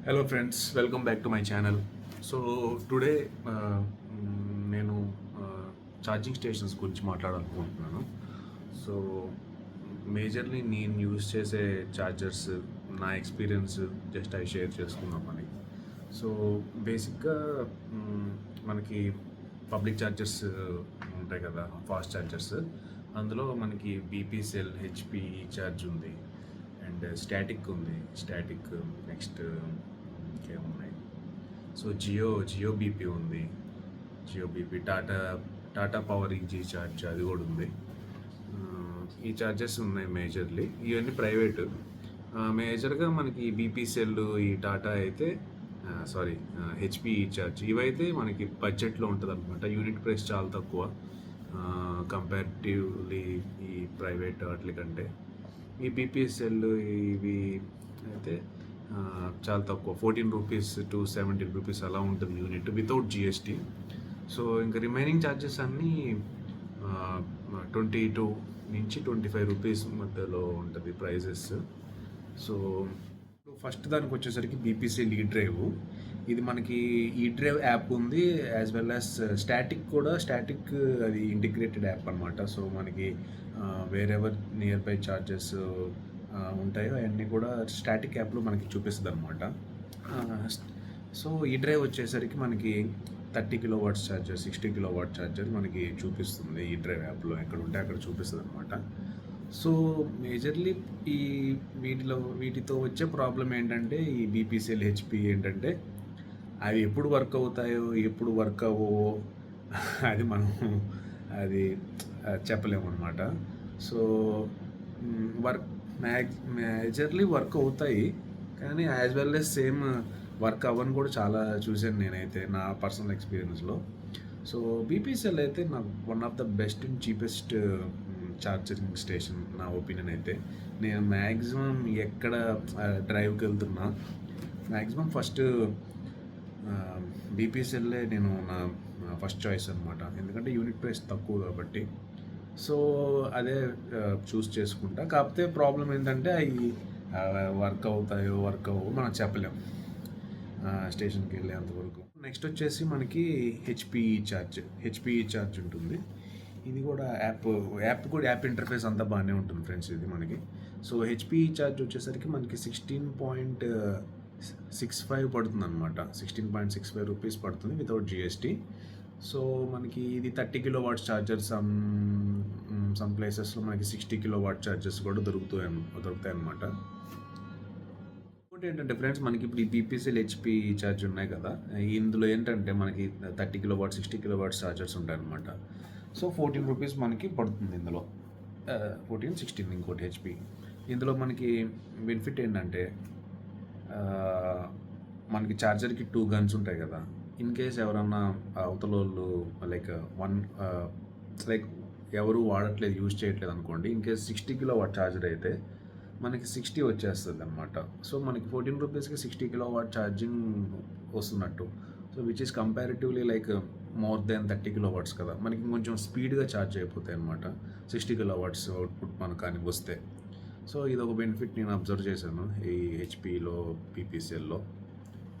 Hello friends, welcome back to my channel. So today నేను charging stations గురించి మాట్లాడాలనుకుంటున్నాను. So majorly నేను use చేసే ఛార్జర్స్, నా ఎక్స్పీరియన్స్ జస్ట్ అవి షేర్ చేసుకుందామని. సో బేసిక్గా మనకి పబ్లిక్ ఛార్జర్స్ ఉంటాయి కదా, ఫాస్ట్ ఛార్జర్స్. అందులో మనకి బీపీ సెల్, హెచ్పి ఛార్జ్ ఉంది, అండ్ స్టాటిక్ ఉంది. స్టాటిక్ నెక్స్ట్ ఇంకేమున్నాయి. సో జియో బీపీ ఉంది. Jio BP, Tata power easy charge అది కూడా ఉంది. ఈ ఛార్జెస్ ఉన్నాయి మేజర్లీ. ఇవన్నీ ప్రైవేటు. మేజర్గా మనకి బీపీ సెల్, ఈ టాటా అయితే హెచ్పి ఛార్జ్, ఇవైతే మనకి బడ్జెట్లో ఉంటుంది అనమాట. యూనిట్ ప్రైస్ చాలా తక్కువ కంపారిటివ్లీ ఈ ప్రైవేట్ వాటి కంటే. ఈ బీపీఎస్ఎల్ ఇవి అయితే చాలా తక్కువ, 14 రూపీస్ టు 17 రూపీస్ అలా ఉంటుంది యూనిట్ వితౌట్ జిఎస్టీ. సో ఇంకా రిమైనింగ్ ఛార్జెస్ అన్నీ 22 నుంచి 25 రూపీస్ మధ్యలో ఉంటుంది ప్రైజెస్. సో ఫస్ట్ దానికి వచ్చేసరికి బీపీసీఎల్ ఈ డ్రైవ్. ఇది మనకి ఈ డ్రైవ్ యాప్ ఉంది, యాజ్ వెల్ యాజ్ స్టాటిక్ అది ఇంటిగ్రేటెడ్ యాప్ అనమాట. సో మనకి వేరెవర్ నియర్ బై ఛార్జెస్ ఉంటాయో అవన్నీ కూడా స్టాటిక్ యాప్లో మనకి చూపిస్తుంది అనమాట. సో ఈ డ్రైవ్ వచ్చేసరికి మనకి 30 కిలోవాట్స్ ఛార్జర్, 60 కిలోవాట్ ఛార్జర్ మనకి చూపిస్తుంది ఈ డ్రైవ్ యాప్లో. ఎక్కడ ఉంటే అక్కడ చూపిస్తుంది అనమాట. సో మేజర్లీ ఈ వీటితో వచ్చే ప్రాబ్లం ఏంటంటే, ఈ బీపీసీఎల్, హెచ్పి ఏంటంటే అవి ఎప్పుడు వర్క్ అవుతాయో ఎప్పుడు వర్క్ అవ్వవో అది మనం అది చెప్పలేము అనమాట. సో మేజర్లీ వర్క్ అవుతాయి, కానీ as well as same work అవ్వని కూడా చాలా చూశాను నేనైతే నా పర్సనల్ ఎక్స్పీరియన్స్లో. సో బీపీసీఎల్ అయితే నాకు one of the best and cheapest charging station నా ఒపీనియన్ అయితే. నేను మ్యాక్సిమం ఎక్కడ డ్రైవ్కి వెళ్తున్నా మ్యాక్సిమం ఫస్ట్ బీపీసీఎల్లే నేను నా ఫస్ట్ చాయిస్ అనమాట. ఎందుకంటే యూనిట్ ప్రైస్ తక్కువ కాబట్టి. సో అదే చూస్ చేసుకుంటా. కాకపోతే ప్రాబ్లం ఏంటంటే అవి వర్క్ అవుతాయో వర్క్ అవ్వో మనం చెప్పలేం స్టేషన్కి వెళ్ళేంతవరకు. నెక్స్ట్ వచ్చేసి మనకి హెచ్పిఈ ఛార్జ్ ఉంటుంది. ఇది కూడా యాప్ ఇంటర్ఫేస్ అంతా బాగానే ఉంటుంది ఫ్రెండ్స్ ఇది మనకి. సో హెచ్పిఈ ఛార్జ్ వచ్చేసరికి మనకి 16.65 పడుతుంది అనమాట. 16.65 రూపీస్ పడుతుంది వితౌట్ జిఎస్టీ. సో మనకి ఇది 30 కిలోవాట్స్ ఛార్జర్, సమ్ ప్లేసెస్లో మనకి 60 కిలోవాట్ ఛార్జెస్ కూడా దొరుకుతాయి అనమాట. ఇంకోటి ఏంటంటే ఫ్రెండ్స్, మనకి ఇప్పుడు ఈ బీపీసీఎల్, హెచ్పి ఛార్జ్ ఉన్నాయి కదా, ఇందులో ఏంటంటే మనకి 30 కిలోవాట్, 60 కిలోవాట్స్ ఛార్జర్స్ ఉంటాయి అనమాట. సో 14 రూపీస్ మనకి పడుతుంది ఇందులో. 14, 16 ఇంకోటి హెచ్పి. ఇందులో మనకి బెనిఫిట్ ఏంటంటే మనకి ఛార్జర్కి 2 గన్స్ ఉంటాయి కదా. ఇన్ కేస్ ఎవరన్నా అవతల వాళ్ళు లైక్ ఎవరు వాడట్లేదు, యూజ్ చేయట్లేదు అనుకోండి. ఇన్ కేస్ 60 కిలోవాట్ ఛార్జర్ అయితే మనకి 60 వచ్చేస్తుంది అనమాట. సో మనకి 14 రూపీస్కి 60 కిలోవాట్ ఛార్జింగ్ వస్తున్నట్టు. So which is comparatively like more than 30 kilowatts కదా, మనకి కొంచెం స్పీడ్గా ఛార్జ్ అయిపోతాయి అనమాట 60 కిలోవాట్స్ అవుట్పుట్ మనకు కానీ వస్తే. సో ఇది ఒక బెనిఫిట్ నేను అబ్జర్వ్ చేశాను ఈ హెచ్పిలో, బీపీసీఎల్లో.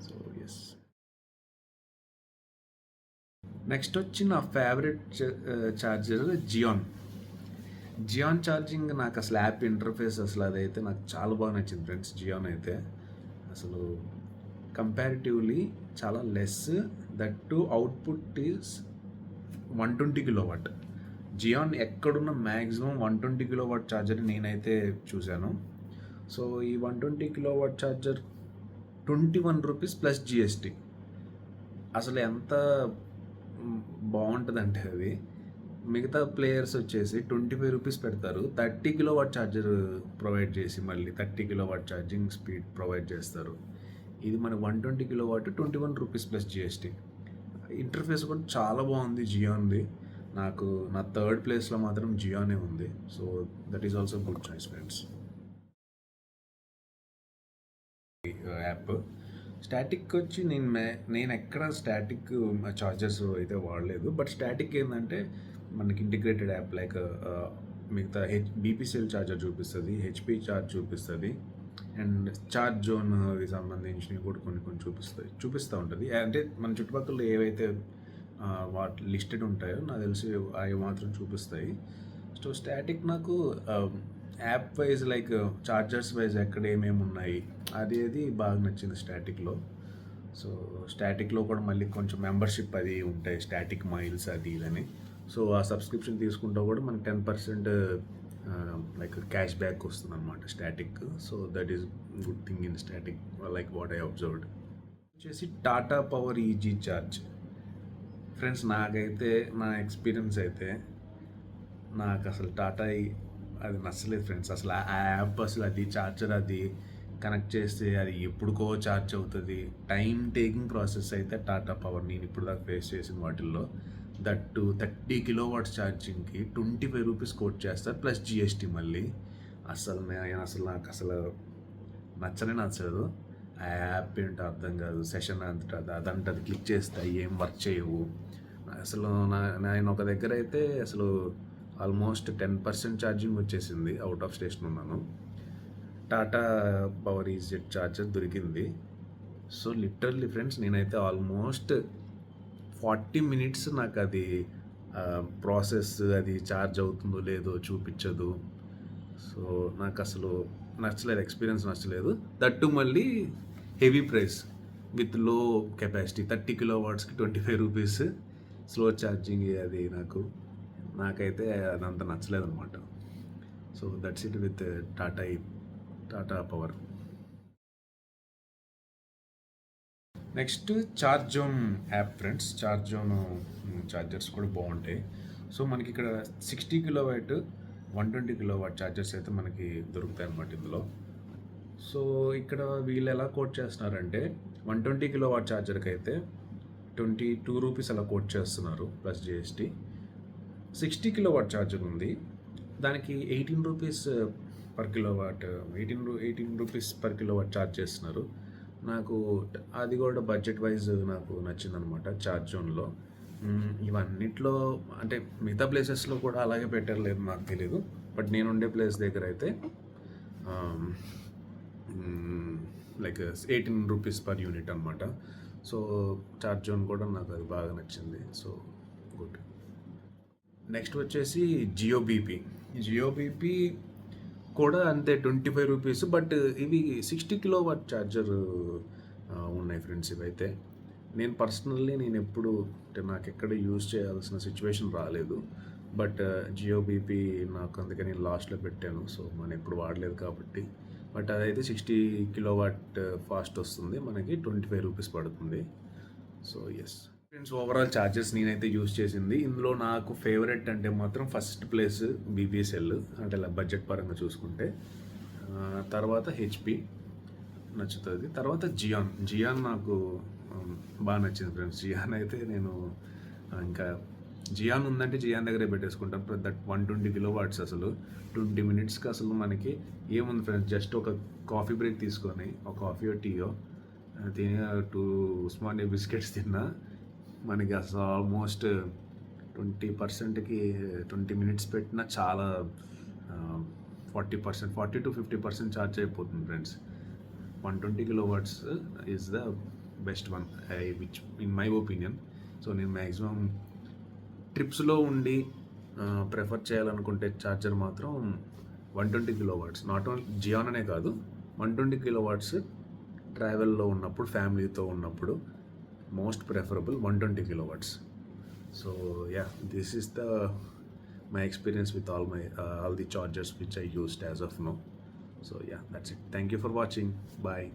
So yes. నెక్స్ట్ వచ్చి నా ఫేవరెట్ ఛార్జర్ జియాన్ ఛార్జింగ్. నాకు అసలు యాప్ ఇంటర్ఫేస్ అసలు అదైతే నాకు చాలా బాగా నచ్చింది ఫ్రెండ్స్. జియాన్ అయితే అసలు కంపారిటివ్లీ చాలా less, that to output is 120 kilowatt. జియాన్ ఎక్కడున్న మ్యాక్సిమం 120 కిలోవాట్ ఛార్జర్ నేనైతే చూశాను. సో ఈ 120 kilowatt charger 21 rupees plus GST. అసలు ఎంత బాగుంటుందంటే అది. మిగతా ప్లేయర్స్ వచ్చేసి 25 రూపీస్ పెడతారు, 30 కిలోవాట్ ఛార్జర్ ప్రొవైడ్ చేసి మళ్ళీ 30 కిలోవాట్ ఛార్జింగ్ స్పీడ్ ప్రొవైడ్ చేస్తారు. ఇది మన 120 kilowatt 21 rupees plus GST. Interface కూడా చాలా బాగుంది జియోన్ది. నాకు నా థర్డ్ ప్లేస్లో మాత్రం జియోనే ఉంది. So that is also good choice friends. App static వచ్చి నేను ఎక్కడ స్టాటిక్ ఛార్జర్స్ అయితే వాడలేదు. బట్ స్టాటిక్ ఏంటంటే మనకి ఇంటిగ్రేటెడ్ యాప్ లైక్ మిగతా బీపీసీఎల్ ఛార్జర్ చూపిస్తుంది, హెచ్పి ఛార్జ్ చూపిస్తుంది, అండ్ ఛార్జ్ జోన్కి సంబంధించినవి కూడా కొన్ని కొన్ని చూపిస్తూ ఉంటుంది. అంటే మన చుట్టుపక్కల ఏవైతే వాటి లిస్టెడ్ ఉంటాయో నాకు తెలిసి అవి మాత్రం చూపిస్తాయి. సో స్టాటిక్ నాకు app wise like chargers wise ఎక్కడ ఏమేమి ఉన్నాయి అది బాగా నచ్చింది స్టాటిక్లో. సో స్టాటిక్లో కూడా మళ్ళీ కొంచెం మెంబర్షిప్ అది ఉంటాయి, స్టాటిక్ మైల్స్ అది ఇదని. సో ఆ సబ్స్క్రిప్షన్ తీసుకుంటా కూడా మనకి 10% లైక్ క్యాష్ బ్యాక్ వస్తుంది అనమాట Statiq. So that is good thing in Statiq like what I observed. వచ్చేసి Tata power easy Charge. Friends నాకైతే నా ఎక్స్పీరియన్స్ అయితే నాకు అసలు టాటా అది నచ్చలేదు ఫ్రెండ్స్. అసలు ఆ యాప్ అసలు అది ఛార్జర్ అది కనెక్ట్ చేస్తే అది ఎప్పుడుకో ఛార్జ్ అవుతుంది. టైం టేకింగ్ ప్రాసెస్ అయితే టాటా పవర్ నేను ఇప్పుడు దాకా ఫేస్ చేసిన వాటిల్లో దట్టు 30 kW ఛార్జింగ్కి 25 రూపీస్ కోట్ చేస్తారు ప్లస్ జిఎస్టీ మళ్ళీ. నాకు అసలు నచ్చలేదు. ఆ యాప్ ఏంటో అర్థం కాదు, సెషన్ అదంటే అది క్లిక్ చేస్తే ఏం వర్క్ చేయవు అసలు. నేను ఒక దగ్గర అయితే అసలు ఆల్మోస్ట్ 10% ఛార్జింగ్ వచ్చేసింది, అవుట్ ఆఫ్ స్టేషన్ ఉన్నాను. టాటా పవర్ ఈజీ ఛార్జర్ దొరికింది. సో లిటరల్లీ ఫ్రెండ్స్ నేనైతే ఆల్మోస్ట్ 40 minutes నాకు అది ప్రాసెస్ అది ఛార్జ్ అవుతుందో లేదో చూపించదు. సో నాకు అసలు నచ్చలేదు, ఎక్స్పీరియన్స్ నచ్చలేదు. దట్టు మళ్ళీ హెవీ ప్రైస్ విత్ లో capacity 30 kW 25 rupees slow charging. అది నాకైతే అదంత నచ్చలేదు అనమాట. So that's it with Tata power. Next charge zone app friends. Charge zone chargers కూడా బాగుంటాయి. సో మనకి ఇక్కడ 60 kW 120 kW ఛార్జర్స్ అయితే మనకి దొరుకుతాయి అన్నమాట ఇందులో. సో ఇక్కడ వీళ్ళు ఎలా కోట్ చేస్తున్నారంటే 120 kW ఛార్జర్కి అయితే 22 రూపీస్ అలా కోట్ చేస్తున్నారు ప్లస్ జిఎస్టీ. 60 kW ఛార్జర్ ఉంది, దానికి 18 rupees per kilowatt 18 rupees per kilowatt charge చేస్తున్నారు. నాకు అది కూడా బడ్జెట్ వైజ్ నాకు నచ్చిందనమాట ఛార్జ్ జోన్లో. ఇవన్నిట్లో అంటే మిగతా ప్లేసెస్లో కూడా అలాగే పెట్టారు లేదు నాకు తెలీదు, బట్ నేను ఉండే ప్లేస్ దగ్గర అయితే లైక్ 18 రూపీస్ పర్ యూనిట్ అనమాట. సో ఛార్జ్ జోన్ కూడా నాకు అది బాగా నచ్చింది. So good. నెక్స్ట్ వచ్చేసి జియో బీపీ కూడా అంతే 25 రూపీస్. బట్ ఇవి 60 kW ఛార్జర్ ఉన్నాయి ఫ్రెండ్స్. ఇవైతే నేను ఎప్పుడు అంటే నాకు ఎక్కడ యూజ్ చేయాల్సిన సిచ్యువేషన్ రాలేదు. బట్ జియో బీపీ నాకు అందుకని లాస్ట్లో పెట్టాను. సో మనం ఎప్పుడు వాడలేదు కాబట్టి. బట్ అదైతే 60 kW ఫాస్ట్ వస్తుంది, మనకి 25 రూపీస్ పడుతుంది. So yes friends, overall charges నేనైతే యూజ్ చేసింది ఇందులో నాకు ఫేవరెట్ అంటే మాత్రం ఫస్ట్ ప్లేస్ బీబీఎస్ఎల్ అంటే ఇలా బడ్జెట్ పరంగా చూసుకుంటే. తర్వాత హెచ్పి నచ్చుతుంది. తర్వాత జియాన్ నాకు బాగా నచ్చింది ఫ్రెండ్స్. జియాన్ అయితే నేను ఇంకా జియాన్ ఉందంటే జియాన్ దగ్గరే పెట్టేసుకుంటాను. దట్ 120 kW అసలు 20 minutesకి అసలు మనకి ఏముంది ఫ్రెండ్స్, జస్ట్ ఒక కాఫీ బ్రేక్ తీసుకొని ఒక కాఫీయో టీయో తిని 2 ఉస్మానియా బిస్కెట్స్ తిన్నా మనకి అసలు ఆల్మోస్ట్ 20%కి 20 minutes పెట్టినా చాలా 40% to 50% ఛార్జ్ అయిపోతుంది friends. 120 kW is the best one which in my opinion. So నేను మ్యాక్సిమం ట్రిప్స్లో ఉండి ప్రిఫర్ చేయాలనుకుంటే ఛార్జర్ మాత్రం 120 kW. నాట్ ఓన్లీ జియాన్ అనే కాదు, 120 kW ట్రావెల్లో ఉన్నప్పుడు ఫ్యామిలీతో ఉన్నప్పుడు most preferable 120 kW. So yeah, this is my experience with all the chargers which I used as of now. So yeah, that's it. Thank you for watching. Bye.